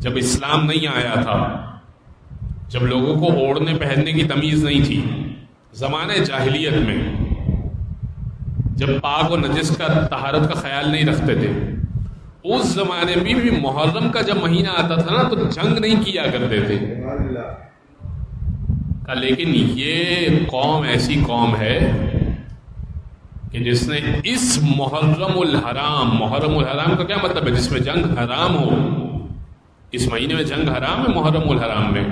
جب اسلام نہیں آیا تھا، جب لوگوں کو اوڑھنے پہننے کی تمیز نہیں تھی، زمانہ جاہلیت میں جب پاک و نجس کا طہارت کا خیال نہیں رکھتے تھے، اس زمانے میں بھی محرم کا جب مہینہ آتا تھا نا تو جنگ نہیں کیا کرتے تھے. لیکن یہ قوم ایسی قوم ہے کہ جس نے اس محرم الحرام کا کیا مطلب ہے؟ جس میں جنگ حرام ہو. اس مہینے میں جنگ حرام ہے. محرم الحرام میں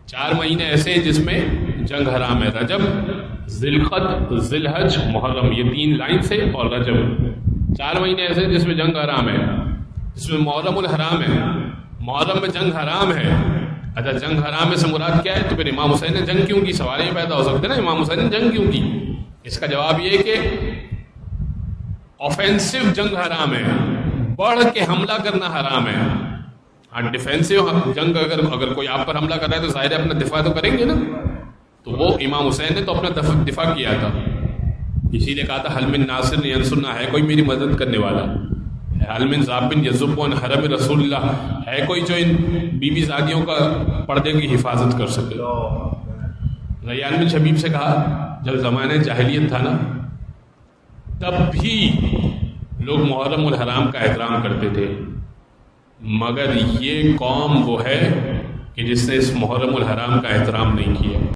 4 مہینے ایسے ہیں جس میں جنگ حرام ہے: رجب، ذی القعدہ، ذی الحج، محرم. یہ 3 لائن سے. اور رجب 4 مہینے ایسے ہیں جس میں جنگ حرام ہے. جس میں محرم الحرام ہے. محرم میں جنگ حرام ہے. اچھا، جنگ حرام ہے سے مراد کیا ہے؟ تو پھر امام حسین نے جنگ کیوں کی؟ سوال یہ پیدا ہو سکتے نا، امام حسین نے جنگ کیوں کی؟ اس کا جواب یہ کہ آفینسو جنگ حرام ہے، بڑھ کے حملہ کرنا حرام ہے. ہاں، ڈیفینسو جنگ اگر کوئی آپ پر حملہ کر رہا ہے تو ظاہر ہے اپنا دفاع تو کریں گے نا. تو وہ امام حسین نے تو اپنا دفاع کیا تھا. اسی لیے کہا تھا حل من ناصر ینصرنا، ہے کوئی میری مدد کرنے والا؟ حل من ذابن یذب عن حرم رسول اللہ، ہے کوئی جو ان بی زادیوں کا پردے کی حفاظت کر سکے؟ ریان بن شبیب سے کہا جب زمانہ جاہلیت تھا نا تب بھی لوگ محرم الحرام کا احترام کرتے تھے، مگر یہ قوم وہ ہے کہ جس نے اس محرم الحرام کا احترام نہیں کیا.